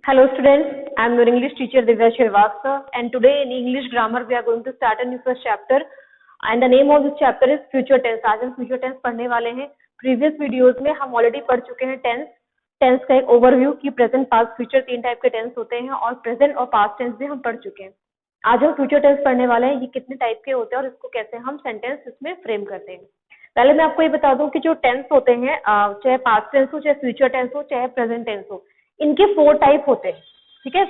Hello students, I am your English teacher Divya Shrivastava and today in English grammar we are going to start a new first chapter and the name of this chapter is future tense. आज हम future tense पढ़ने वाले हैं. Previous videos में हम already पढ़ चुके हैं tense का एक overview कि present, past, future तीन टाइप के tense होते हैं और present और past tense भी हम पढ़ चुके हैं. आज हम future tense पढ़ने वाले हैं. ये कितने टाइप के होते हैं और इसको कैसे हम sentence इसमें frame करते हैं. पहले मैं आपको ये बता दूं कि जो टेंस होते हैं चाहे पास्ट टेंस हो, चाहे फ्यूचर टेंस हो, चाहे प्रेजेंट टेंस हो, इनके 4 टाइप होते हैं. ठीक है,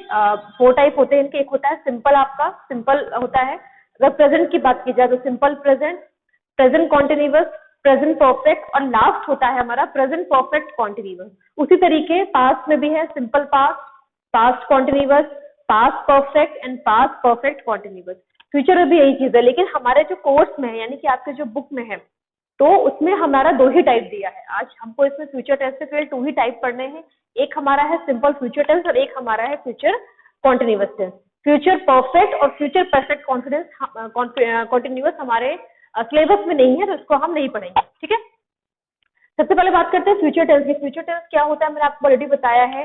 4 टाइप होते हैं इनके. एक होता है सिंपल, आपका सिंपल होता है. अगर प्रेजेंट की बात की जाए तो simple present, present continuous, present perfect और लास्ट होता है हमारा प्रेजेंट परफेक्ट कॉन्टिन्यूअस. उसी तरीके पास्ट में भी है simple past, past continuous, past perfect and past perfect continuous. Future में भी यही चीज है, लेकिन हमारे जो कोर्स में है यानी कि आपके जो बुक में है तो उसमें हमारा 2 ही टाइप दिया है. आज हमको इसमें फ्यूचर टेंस से केवल 2 ही टाइप पढ़ने हैं. एक हमारा है सिंपल फ्यूचर टेंस और एक हमारा है future continuous tense. Future perfect और फ्यूचर परफेक्ट कॉन्टिन्यूअस हमारे सिलेबस में नहीं है तो इसको हम नहीं पढ़ेंगे. ठीक है, सबसे पहले बात करते हैं फ्यूचर टेंस की. फ्यूचर टेंस क्या होता है मैंने आपको ऑलरेडी बताया है.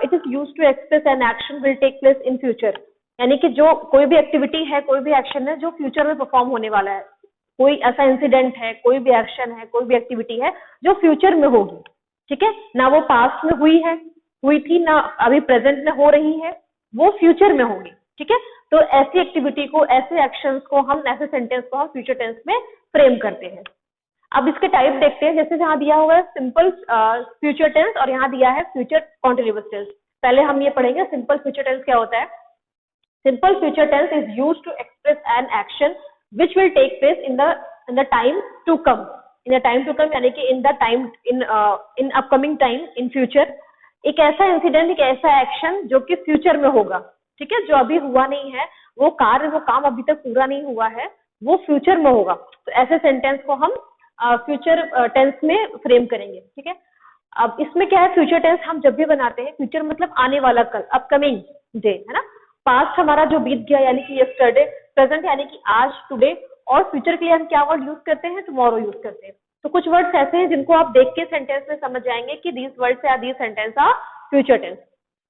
It is used to express an action will take place in future. यानी कि जो कोई भी एक्टिविटी है, कोई भी एक्शन है जो फ्यूचर में परफॉर्म होने वाला है. कोई ऐसा इंसिडेंट है, कोई भी एक्शन है, कोई भी एक्टिविटी है जो फ्यूचर में होगी. ठीक है, ना वो पास्ट में हुई थी, ना अभी प्रेजेंट में हो रही है, वो फ्यूचर में होगी. ठीक है, तो ऐसी एक्टिविटी को, ऐसे एक्शंस को हम, ऐसे सेंटेंस को हम फ्यूचर टेंस में फ्रेम करते हैं. अब इसके टाइप देखते हैं. जैसे यहाँ दिया हुआ है सिंपल फ्यूचर टेंस और यहाँ दिया है फ्यूचर कॉन्टिन्यूअस टेंस. पहले हम ये पढ़ेंगे सिंपल फ्यूचर टेंस क्या होता है. Simple future tense is used to express an action which will take place in the time to come. In the time to come यानी कि in the time, in upcoming time, in future. एक ऐसा incident, एक ऐसा action जो कि future में होगा. ठीक है, जो अभी हुआ नहीं है, वो काम अभी तक पूरा नहीं हुआ है, वो फ्यूचर में होगा. तो ऐसे सेंटेंस को हम फ्यूचर टेंस में फ्रेम करेंगे. ठीक है, अब इसमें क्या है, फ्यूचर टेंस हम जब भी बनाते हैं, फ्यूचर मतलब आने वाला कल, अपकमिंग डे, है ना. पास्ट हमारा जो बीत गया यानी कि यस्टरडे, प्रेजेंट यानी कि आज, टुडे, और फ्यूचर के लिए हम क्या वर्ड यूज करते हैं, टुमारो यूज करते हैं. तो कुछ वर्ड्स ऐसे हैं जिनको आप देख के सेंटेंस में समझ जाएंगे कि these words are, these sentence are future tense.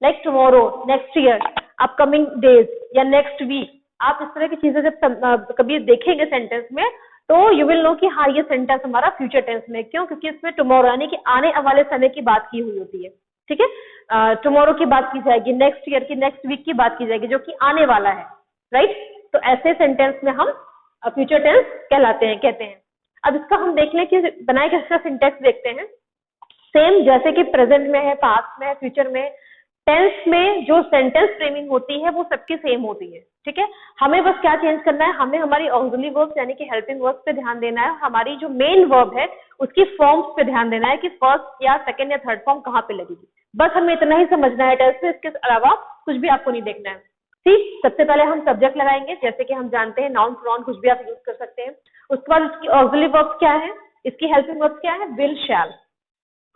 Like tomorrow, next year, upcoming days या नेक्स्ट वीक. आप इस तरह की चीजें जब कभी देखेंगे सेंटेंस में तो यू विल नो कि हाँ ये सेंटेंस हमारा फ्यूचर टेंस में. क्यों? क्योंकि इसमें टुमारो यानी कि आने वाले समय की बात की हुई होती है. ठीक है, टुमारो की बात की जाएगी, नेक्स्ट ईयर की, नेक्स्ट वीक की बात की जाएगी जो कि आने वाला है. राइट, तो ऐसे सेंटेंस में हम फ्यूचर टेंस कहते हैं. अब इसका हम देख लें कि बनाए कैसा सिंटेक्स देखते हैं. सेम जैसे कि प्रेजेंट में है, पास्ट में है, फ्यूचर में, टेंस में जो सेंटेंस फ्रेमिंग होती है वो सबकी सेम होती है. ठीक है, हमें बस क्या चेंज करना है, हमें हमारी ऑक्सिलरी वर्ब्स यानी कि हेल्पिंग वर्ब्स पे ध्यान देना है. हमारी जो मेन वर्ब है उसकी फॉर्म्स पे ध्यान देना है कि फर्स्ट या सेकंड या थर्ड फॉर्म कहाँ पे लगेगी. बस हमें इतना ही समझना है टेंस में, इसके अलावा कुछ भी आपको नहीं देखना है. ठीक, सबसे पहले हम सब्जेक्ट लगाएंगे. जैसे कि हम जानते हैं नाउन, प्रोनाउन कुछ भी आप यूज कर सकते हैं. उसके बाद इसकी ऑक्सिलरी वर्ब्स क्या है, इसकी हेल्पिंग वर्ब्स क्या है, विल, शैल.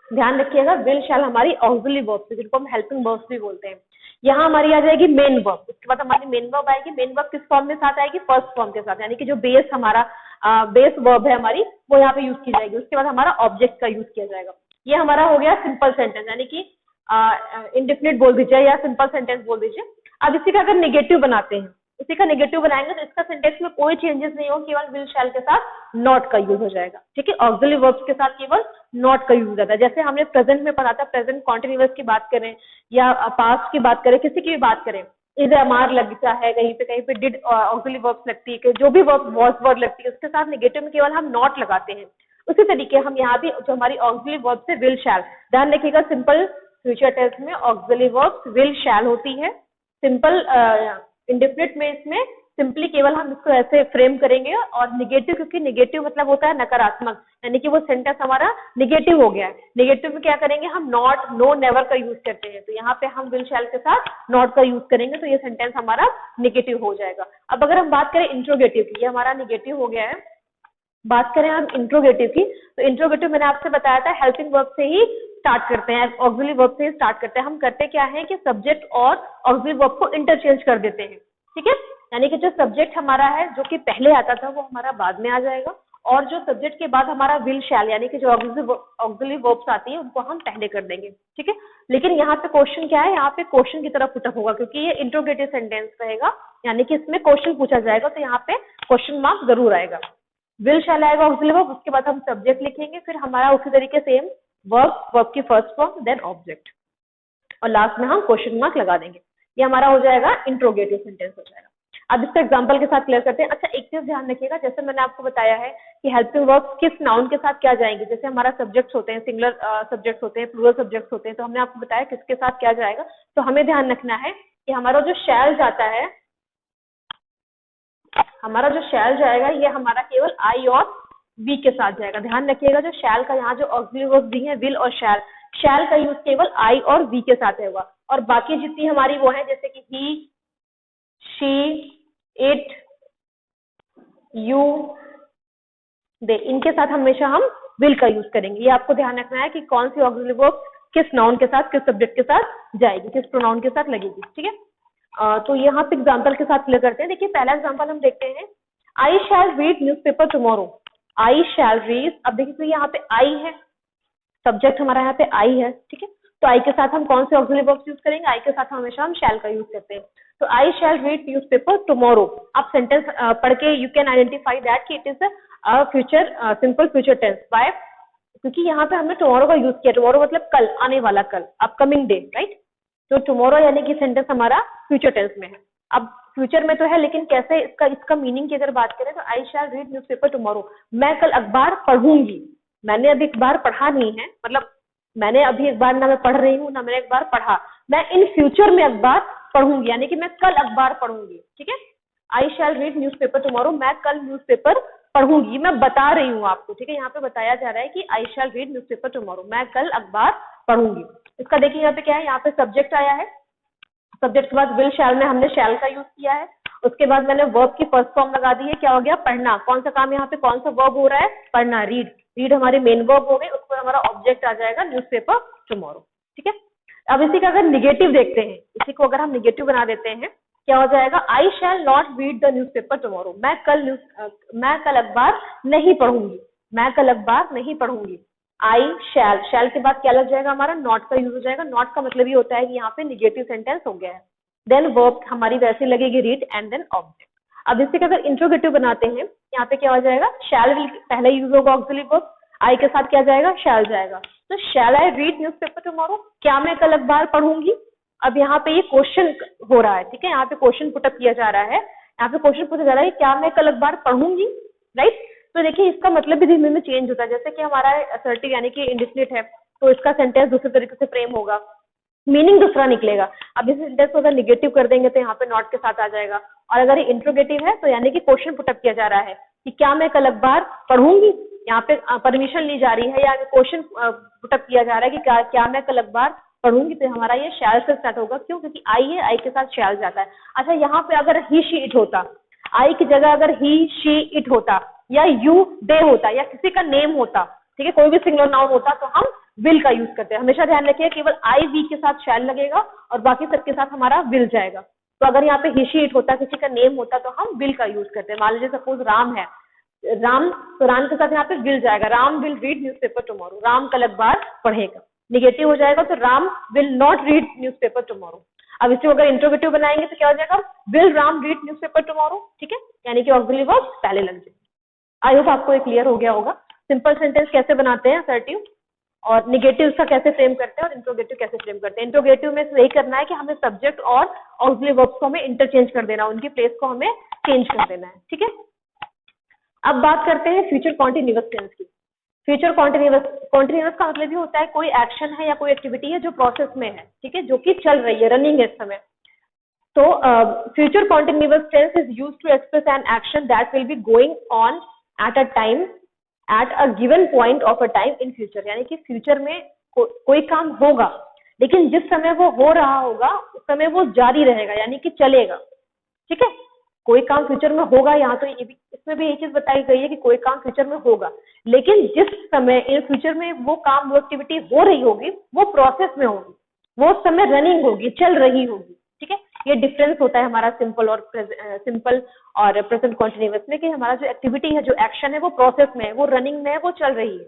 ध्यान रखिएगा, विल, शैल हमारी ऑक्सिलरी वर्ब्स है जिनको हम हेल्पिंग वर्ब्स भी बोलते हैं. यहाँ हमारी आ जाएगी मेन वर्ब. उसके बाद हमारी मेन वर्ब आएगी. मेन वर्ब किस फॉर्म में साथ आएगी, फर्स्ट फॉर्म के साथ, यानी कि जो बेस हमारा बेस वर्ब है हमारी वो यहाँ पे यूज की जाएगी. उसके बाद हमारा ऑब्जेक्ट का यूज किया जाएगा. ये हमारा हो गया सिंपल सेंटेंस यानी कि इंडेफिनिट बोल दीजिए या सिंपल सेंटेंस बोल दीजिए. अब इसी का अगर नेगेटिव बनाते हैं, इसी का नेगेटिव बनाएंगे तो इसका सिंटेक्स में कोई चेंजेस नहीं हो, केवल विल, शैल के साथ नॉट का यूज हो जाएगा. ठीक है, ऑक्सिलरी वर्ब्स के साथ केवल नॉट का यूज हो जाता है. जैसे हमने प्रेजेंट में पढ़ा था, प्रेजेंट कॉन्टिन्यूअस की बात करें या पास्ट की बात करें, किसी की भी बात करें, इज, एम-आर लगता है, कहीं पे डिड ऑक्सिलरी वर्ब्स लगती है, जो भी वर्ब वॉज वर्ड लगती है उसके साथ नेगेटिव में केवल हम नॉट लगाते हैं. उसी तरीके हम यहाँ भी जो हमारी ऑक्सिलरी वर्ब्स है विल, शैल, ध्यान रखिएगा सिंपल फ्यूचर टेंस में ऑक्सिलरी वर्ब्स विल, शैल होती है. सिंपल इंडेफिनिट में इसमें सिंपली केवल हम इसको ऐसे फ्रेम करेंगे. और निगेटिव, क्योंकि निगेटिव मतलब होता है नकारात्मक, यानी कि वो सेंटेंस हमारा निगेटिव हो गया है. निगेटिव में क्या करेंगे हम, नॉट, नो, नेवर का यूज करते हैं. तो यहाँ पे हम विल, शैल के साथ नॉट का यूज करेंगे तो ये सेंटेंस हमारा निगेटिव हो जाएगा. अब अगर हम बात करें इंट्रोगेटिव की, ये हमारा निगेटिव हो गया है. बात करें हम इंट्रोगेटिव की, तो इंट्रोगेटिव मैंने आपसे बताया था हेल्पिंग वर्ब से ही स्टार्ट करते हैं, ऑक्सिलरी वर्ब से ही स्टार्ट करते हैं. हम करते क्या है कि सब्जेक्ट और ऑक्सिलरी वर्ब को इंटरचेंज कर देते हैं. ठीक है, यानी कि जो सब्जेक्ट हमारा है जो कि पहले आता था वो हमारा बाद में आ जाएगा और जो सब्जेक्ट के बाद हमारा विल शैल यानी कि जो ऑक्सिलरी वर्ब्स आती है उनको हम पहले कर देंगे, ठीक है। लेकिन यहाँ पे क्वेश्चन क्या है, यहाँ पे क्वेश्चन की तरफ पुटअप होगा क्योंकि ये इंट्रोगेटिव सेंटेंस रहेगा, यानी कि इसमें क्वेश्चन पूछा जाएगा, तो यहाँ पे क्वेश्चन मार्क जरूर आएगा। विल शैल आएगा ऑक्सिलरी वर्ब, उसके बाद हम सब्जेक्ट लिखेंगे, फिर हमारा उसी तरीके सेम वर्ब की फर्स्ट फॉर्म देन ऑब्जेक्ट, और लास्ट में हम क्वेश्चन मार्क लगा देंगे। ये हमारा हो जाएगा इंट्रोगेटिव सेंटेंस हो जाएगा। अब इसको एग्जांपल के साथ क्लियर करते हैं। अच्छा, एक चीज ध्यान रखिएगा, जैसे मैंने आपको बताया है कि हेल्पिंग वर्ब्स किस नाउन के साथ क्या जाएंगे, जैसे हमारा सब्जेक्ट्स होते हैं, सिंगुलर सब्जेक्ट्स होते हैं, प्लूरल सब्जेक्ट्स होते हैं, तो हमने आपको बताया किसके साथ क्या जाएगा। तो हमें ध्यान रखना है कि हमारा जो शैल जाता है, हमारा जो शैल जाएगा ये हमारा केवल आई और वी के साथ जाएगा। ध्यान रखिएगा, जो शैल का यहाँ जो ऑक्सिलरी वर्ब दी है विल और शैल, शैल का यूज केवल आई और वी के साथ होगा, और बाकी जितनी हमारी वो है जैसे कि ही, शी, इट, यू, दे, इनके साथ हमेशा हम विल का यूज करेंगे। ये आपको ध्यान रखना है कि कौन सी ऑक्सिलरी वर्ब किस नाउन के साथ, किस सब्जेक्ट के साथ जाएगी, किस प्रोनाउन के साथ लगेगी, ठीक है। तो यहाँ पे एग्जाम्पल के साथ क्लियर करते हैं। देखिए पहला एग्जाम्पल हम देखते हैं, आई शैल रीड न्यूज़पेपर टुमारो। आई शैल रीड, अब देखिए तो यहाँ पे आई है, सब्जेक्ट हमारा यहाँ पे आई है, ठीक है। तो आई के साथ हम कौन से ऑक्सिलरी वर्ब्स यूज करेंगे, आई के साथ हमेशा हम शैल का यूज करते हैं। तो I shall read newspaper tomorrow, आप सेंटेंस पढ़ के यू कैन आइडेंटिफाई दैट कि it is a future simple future tense. By, क्योंकि यहाँ पे हमने टुमारो का यूज किया, टुमारो मतलब कल, आने वाला कल, अपकमिंग डे, राइट। तो टुमारो यानी कि सेंटेंस हमारा फ्यूचर टेंस में है। अब फ्यूचर में तो है, लेकिन कैसे इसका मीनिंग की अगर बात करें तो I shall read newspaper tomorrow, मैं कल अखबार पढ़ूंगी। मैंने अभी अखबार पढ़ा नहीं है, मतलब मैंने अभी अखबार ना मैं पढ़ रही हूँ ना मैंने अखबार पढ़ा, मैं इन फ्यूचर में अखबार पढ़ूंगी, यानी कि मैं कल अखबार पढ़ूंगी, ठीक है। आई शैल रीड न्यूज़पेपर टुमारो, मैं कल न्यूज़पेपर पढ़ूंगी, मैं बता रही हूँ आपको, ठीक है। यहाँ पे बताया जा रहा है कि आई शैल रीड न्यूज़पेपर टुमारो, मैं कल अखबार पढ़ूंगी। इसका देखिए यहाँ पे क्या है, यहाँ पे सब्जेक्ट आया है, सब्जेक्ट के बाद विल शैल में हमने शैल का यूज किया है, उसके बाद मैंने वर्ब की फर्स्ट फॉर्म लगा दी है, क्या हो गया, पढ़ना। कौन सा काम यहाँ पे, कौन सा वर्ब हो रहा है, पढ़ना, रीड। रीड हमारी मेन वर्ब हो गई, उस पर हमारा ऑब्जेक्ट आ जाएगा न्यूज़पेपर टुमारो, ठीक है। अब इसी का अगर निगेटिव देखते हैं, इसी को अगर हम निगेटिव बना देते हैं, क्या हो जाएगा, I shall not read the newspaper tomorrow, मैं कल अखबार नहीं पढ़ूंगी, मैं कल अखबार नहीं पढ़ूंगी। आई शैल, शैल के बाद क्या लग जाएगा, हमारा नॉट का यूज हो जाएगा। नॉट का मतलब ये होता है कि यहाँ पे निगेटिव सेंटेंस हो गया है। देन वर्ब हमारी वैसे लगेगी रीड एंड देन ऑब्जेक्ट। अब इसी का अगर इंट्रोगेटिव बनाते हैं, यहाँ पे क्या हो जाएगा, शैल विल पहले यूज होगा ऑक्सिलरी वर्ब, आई के साथ क्या जाएगा, शैल जाएगा। तो शैल आई रीड न्यूज़पेपर टुमारो, क्या मैं कल अखबार पढ़ूंगी। अब यहाँ पे ये क्वेश्चन हो रहा है, ठीक है, यहाँ पे क्वेश्चन पुटअप किया जा रहा है, यहाँ पे क्वेश्चन पूछा जा रहा है क्या मैं कल अखबार पढ़ूंगी, राइट। तो देखिए इसका मतलब भी धीमे धीमे चेंज होता है, जैसे कि हमारा असर्टिव यानी कि इंडेफिनिट है, तो इसका सेंटेंस दूसरे तरीके से फ्रेम होगा, मीनिंग दूसरा निकलेगा। अब इस सेंटेंस को अगर निगेटिव कर देंगे तो यहाँ पे नॉट के साथ आ जाएगा, और अगर ये इंट्रोगेटिव है तो यानी कि क्वेश्चन पुटअप किया जा रहा है कि क्या मैं कल अखबार पढ़ूंगी, यहाँ पे परमिशन ली जा रही है, या क्वेश्चन पुटअप किया जा रहा है कि क्या मैं कल अखबार पढ़ूंगी। तो हमारा ये शैल से स्टार्ट होगा, क्यों, क्योंकि आई है, आई के साथ शैल जाता है। अच्छा, यहाँ पे अगर ही शी इट होता, आई की जगह अगर ही शी इट होता, या यू दे होता, या किसी का नेम होता, ठीक है, कोई भी सिंगुलर नाउन होता, तो हम विल का यूज करते हैं। हमेशा ध्यान रखिए केवल आई वी के साथ शैल लगेगा और बाकी सबके साथ हमारा विल जाएगा। तो अगर यहाँ पे ही शी इट होता, किसी का नेम होता, तो हम विल का यूज करते हैं। मान लीजिए सपोज राम है, राम, तो राम के साथ यहाँ पे विल जाएगा, Ram will read newspaper tomorrow, Ram कल अखबार पढ़ेगा। निगेटिव हो जाएगा तो Ram will not read newspaper tomorrow. अब इसी को अगर इंट्रोगेटिव बनाएंगे तो क्या हो जाएगा, will Ram read newspaper tomorrow, ठीक है, यानी कि ऑक्सिलरी वर्ब पहले लग जाएगी। आई होप आपको ये क्लियर हो गया होगा, सिंपल सेंटेंस कैसे बनाते हैं असर्टिव, और निगेटिव का कैसे फ्रेम करते हैं, और इंट्रोगेटिव कैसे फ्रेम करते हैं। इंट्रोगेटिव में यही करना है कि हमें सब्जेक्ट और ऑक्सिलरी वर्ब्स को हमें इंटरचेंज कर देना, उनकी प्लेस को हमें चेंज कर देना है, ठीक है। अब बात करते हैं फ्यूचर कॉन्टिन्यूअस टेंस की। फ्यूचर कॉन्टिन्यूअस का मतलब ये होता है कोई एक्शन है या कोई एक्टिविटी है जो प्रोसेस में है, ठीक है, जो कि चल रही है, रनिंग है इस समय। तो future continuous tense is used to express an action that will be going on at a time at a given point of a time in future, यानी कि फ्यूचर में कोई काम होगा, लेकिन जिस समय वो हो रहा होगा उस समय वो जारी रहेगा, यानी कि चलेगा, ठीक है। कोई काम फ्यूचर में होगा, यहाँ तो ये भी, इसमें भी ये चीज बताई गई है कि कोई काम फ्यूचर में होगा, लेकिन जिस समय इन फ्यूचर में वो काम, वो एक्टिविटी हो रही होगी, वो प्रोसेस में होगी, वो उस समय रनिंग होगी, चल रही होगी, ठीक है। ये डिफरेंस होता है हमारा सिंपल और प्रेजेंट कॉन्टिन्यूअस में, कि हमारा जो एक्टिविटी है, जो एक्शन है, वो प्रोसेस में है, वो रनिंग में है, वो चल रही है।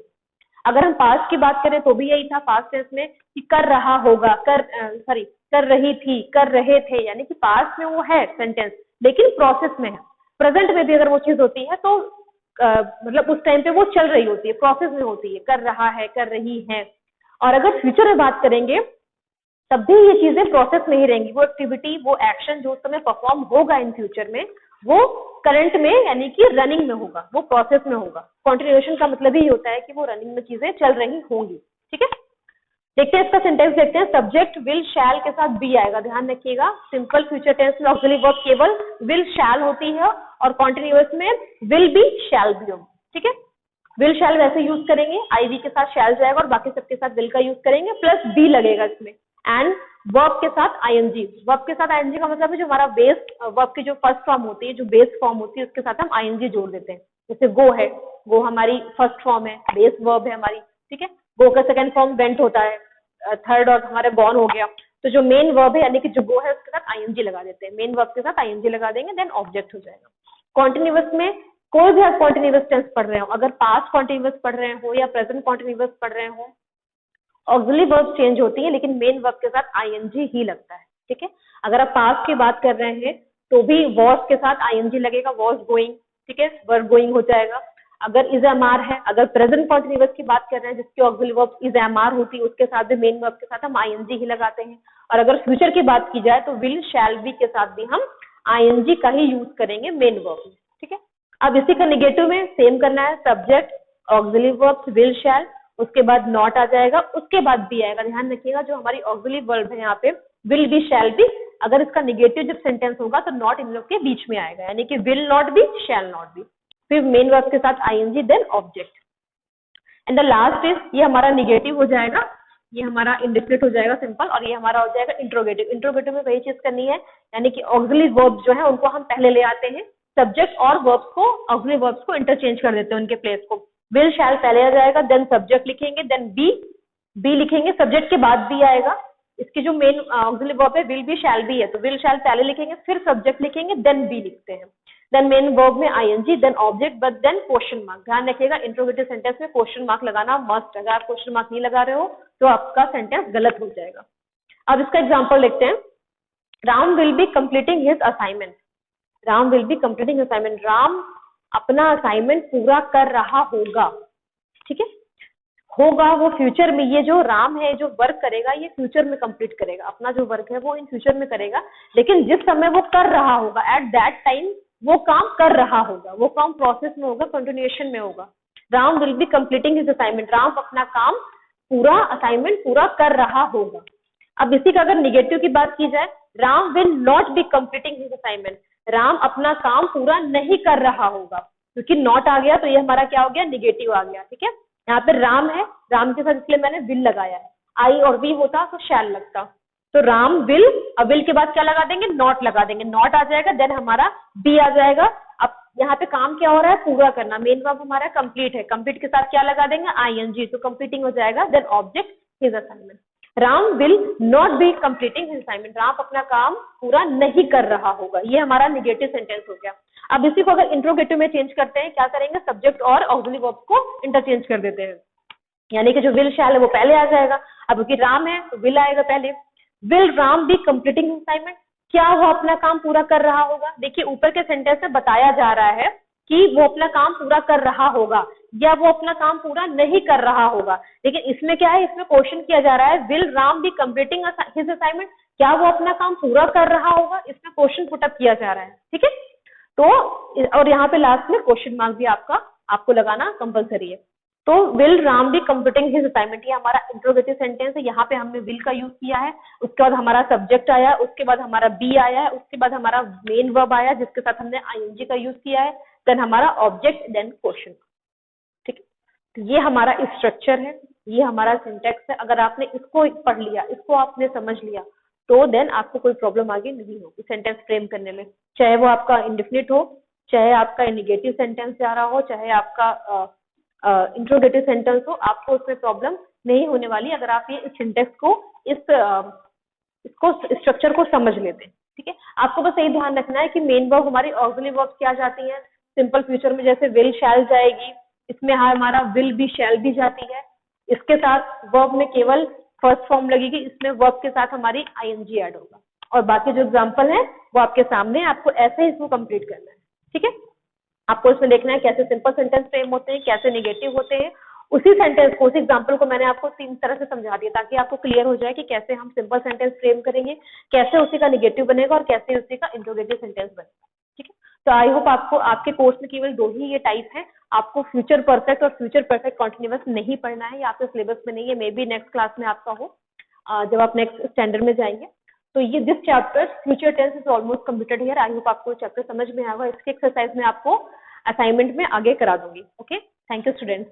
अगर हम पास्ट की बात करें तो भी यही था, पास्ट टेंस में कि कर रहा होगा, कर रही थी, कर रहे थे, यानी कि पास्ट में वो है सेंटेंस लेकिन प्रोसेस में है। प्रेजेंट में भी अगर वो चीज होती है तो मतलब उस टाइम पे वो चल रही होती है, प्रोसेस में होती है, कर रहा है, कर रही है। और अगर फ्यूचर में बात करेंगे तब भी ये चीजें प्रोसेस में ही रहेंगी, वो एक्टिविटी, वो एक्शन जो उस समय परफॉर्म होगा इन फ्यूचर में, वो करंट में यानी कि रनिंग में होगा, वो प्रोसेस में होगा। कॉन्टिन्यूएशन का मतलब ही होता है कि वो रनिंग में चीजें चल रही होंगी। ठीक है, देखते हैं इसका सेंटेंस, देखते हैं। सब्जेक्ट विल शैल के साथ बी आएगा, ध्यान रखिएगा। सिंपल फ्यूचर टेंस में ऑक्सिलरी वर्ब केवल विल शैल होती है और कॉन्टिन्यूअस में विल बी शैल भी होगी। ठीक है, विल शैल वैसे यूज करेंगे, आईवी के साथ शैल जाएगा और बाकी सबके साथ विल का यूज करेंगे, प्लस बी लगेगा इसमें। एंड वर्ब के साथ आईएनजी, वर्ब के साथ आईएनजी का मतलब है जो हमारा बेस वर्ब की जो फर्स्ट फॉर्म होती है, जो बेस फॉर्म होती है, उसके साथ हम आईएनजी जोड़ देते हैं। जैसे गो है, गो हमारी फर्स्ट फॉर्म है, बेस वर्ब है हमारी। ठीक है, गो का सेकंड फॉर्म वेंट होता है, थर्ड और हमारे गॉन हो गया। तो जो मेन वर्ब है यानी कि जो गो है उसके साथ आईएनजी लगा देते हैं, मेन वर्ब के साथ आईएनजी लगा देंगे, देन ऑब्जेक्ट हो जाएगा। कॉन्टिन्यूअस में कोई भी आप कॉन्टिन्यूअस टेंस पढ़ रहे हो, अगर पास्ट कॉन्टिन्यूअस पढ़ रहे हो या प्रेजेंट कॉन्टिन्यूअस पढ़ रहे हो, ऑक्सिलरी वर्ब चेंज होती है लेकिन मेन वर्ब के साथ आईएनजी ही लगता है। ठीक है, अगर आप पास्ट की बात कर रहे हैं तो भी वॉज के साथ आईएनजी लगेगा, वॉज गोइंग। ठीक है, वर्ब गोइंग हो जाएगा। अगर इज एम आर है, अगर प्रेजेंट कॉन्टिन्यूअस की बात कर रहे हैं जिसकी auxiliary verb is am are होती है, उसके साथ भी मेन वर्ब के साथ हम आईएनजी ही लगाते हैं। और अगर फ्यूचर की बात की जाए तो विल शैल बी के साथ भी हम आईएनजी का ही यूज करेंगे मेन वर्ब में। ठीक है, अब इसी का निगेटिव में सेम करना है, सब्जेक्ट ऑक्सिलरी वर्ब विल शैल, उसके बाद नॉट आ जाएगा, उसके बाद बी आएगा। ध्यान रखिएगा जो हमारी ऑक्सिलरी वर्ब है यहाँ पे विल बी शैल बी, अगर इसका निगेटिव जब सेंटेंस होगा तो नॉट इन लोग के बीच में आएगा, यानी कि will not be, shall not be, फिर मेन वर्ब के साथ ING, then object. And the last is, ये हमारा निगेटिव हो जाएगा, ये हमारा इंडेफिनिट हो जाएगा सिंपल, और ये हमारा हो जाएगा इंट्रोगेटिव। इंट्रोगेटिव में वही चीज करनी है, यानी कि ऑक्सिलरी वर्ब जो है उनको हम पहले ले आते हैं, सब्जेक्ट और वर्ब्स को, ऑक्सिलरी वर्ब्स को इंटरचेंज कर देते हैं उनके प्लेस को। विल शैल पहले आ जाएगा, देन सब्जेक्ट लिखेंगे, देन बी लिखेंगे, सब्जेक्ट के बाद बी आएगा। इसकी जो मेन ऑक्सिलरी वर्ब है विल बी शैल बी है, तो विल शैल पहले लिखेंगे, फिर सब्जेक्ट लिखेंगे, देन बी लिखते हैं, देन मेन वर्ब में ING, then object, but then question mark. ध्यान रखिएगा इंट्रोगेटिव सेंटेंस में क्वेश्चन मार्क लगाना मस्ट है, अगर आप क्वेश्चन मार्क नहीं लगा रहे हो तो आपका सेंटेंस गलत हो जाएगा। अब इसका एग्जाम्पल लिखते हैं, Ram will be completing his assignment. Ram will be completing assignment, Ram अपना असाइनमेंट पूरा कर रहा होगा। ठीक है, होगा वो फ्यूचर में, ये जो राम है जो वर्क करेगा ये फ्यूचर में कंप्लीट करेगा, अपना जो वर्क है वो इन फ्यूचर में करेगा, लेकिन जिस समय वो कर रहा होगा एट दैट टाइम वो काम कर रहा होगा, वो काम प्रोसेस में होगा, कंटिन्यूएशन में होगा। Ram will be completing his assignment, Ram अपना काम पूरा, असाइनमेंट पूरा कर रहा होगा। अब इसी का अगर निगेटिव की बात की जाए, Ram will not be completing his assignment, Ram अपना काम पूरा नहीं कर रहा होगा, क्योंकि नॉट आ गया तो ये हमारा क्या हो गया, निगेटिव आ गया। ठीक है, यहाँ पे राम है, राम के साथ इसलिए मैंने विल लगाया है, आई और वी होता तो शैल लगता, तो राम विल, अब विल के बाद क्या लगा देंगे, नॉट लगा देंगे, नॉट आ जाएगा, देन हमारा बी आ जाएगा। अब यहाँ पे काम क्या हो रहा है, पूरा करना, मेन वर्ब हमारा कंप्लीट है, कंप्लीट के साथ क्या लगा देंगे, आईएनजी, तो कंप्लीटिंग हो जाएगा, then object his assignment. Ram will not be completing his assignment, Ram अपना काम पूरा नहीं कर रहा होगा, ये हमारा निगेटिव सेंटेंस हो गया। अब इसी को अगर इंट्रोगेटिव में चेंज करते हैं, क्या करेंगे, सब्जेक्ट और ऑक्सिलरी वर्ब को इंटरचेंज कर देते हैं, यानी कि जो विल शैल है वो पहले आ जाएगा, अब क्योंकि राम है तो विल आएगा पहले। Will Ram be completing assignment, क्या वो अपना काम पूरा कर रहा होगा। देखिए ऊपर के सेंटेंस में बताया जा रहा है कि वो अपना काम पूरा कर रहा होगा या वो अपना काम पूरा नहीं कर रहा होगा, लेकिन इसमें क्या है, इसमें क्वेश्चन किया जा रहा है, will Ram B completing his assignment, क्या वो अपना काम पूरा कर रहा होगा, इसमें क्वेश्चन पुटअप किया जा रहा है। ठीक है, तो और यहाँ पे लास्ट में क्वेश्चन मार्क भी आपको लगाना कंपलसरी है। तो will Ram B completing his assignment, ये हमारा इंट्रोगेटिव सेंटेंस है, यहाँ पे हमने विल का यूज किया है, उसके बाद हमारा सब्जेक्ट आया, उसके बाद हमारा बी आया है, उसके बाद हमारा मेन वर्ब आया जिसके साथ हमने आईएनजी का यूज किया है, देन हमारा ऑब्जेक्ट, देन क्वेश्चन। ठीक है, तो ये हमारा स्ट्रक्चर है, ये हमारा सिंटेक्स है। अगर आपने इसको पढ़ लिया, इसको आपने समझ लिया, तो देन आपको कोई प्रॉब्लम आगे नहीं होगी सेंटेंस फ्रेम करने में, चाहे वो आपका इंडेफिनिट हो, चाहे आपका निगेटिव सेंटेंस जा रहा हो, चाहे आपका इंट्रोगेटिव सेंटेंस हो, आपको उसमें प्रॉब्लम नहीं होने वाली अगर आप ये सिंटेक्स को, इसको स्ट्रक्चर को समझ लेते हैं। ठीक है, आपको बस यही ध्यान रखना है कि मेन वर्ब हमारी ऑक्सिलरी वर्ब क्या जाती है, सिंपल फ्यूचर में जैसे विल शैल जाएगी, इसमें हमारा विल भी शैल भी जाती है, इसके साथ वर्ब में केवल फर्स्ट फॉर्म लगेगी, इसमें वर्ब के साथ हमारी आईएनजी ऐड होगा, और बाकी जो एग्जांपल है वो आपके सामने, आपको ऐसे ही इसको कंप्लीट करना है। ठीक है, आपको इसमें देखना है कैसे सिंपल सेंटेंस फ्रेम होते हैं, कैसे नेगेटिव होते हैं, उसी सेंटेंस को, उस एग्जांपल को मैंने आपको 3 तरह से समझा दिया ताकि आपको क्लियर हो जाए कि कैसे हम सिंपल सेंटेंस फ्रेम करेंगे, कैसे उसी का नेगेटिव बनेगा और कैसे उसी का इंट्रोगेटिव सेंटेंस बनेगा। ठीक है, तो आई होप आपको आपके कोर्स में केवल 2 ही ये टाइप है, आपको फ्यूचर परफेक्ट और फ्यूचर परफेक्ट कॉन्टिन्यूअस नहीं पढ़ना है, ये आपके सिलेबस में नहीं है, मे बी नेक्स्ट क्लास में आपका हो, जब आप नेक्स्ट स्टैंडर्ड में जाएंगे। तो ये this chapter future tense is almost completed here. I hope आपको चैप्टर समझ में आएगा, इसके एक्सरसाइज में आपको असाइनमेंट में आगे करा दूंगी। Okay, thank you students.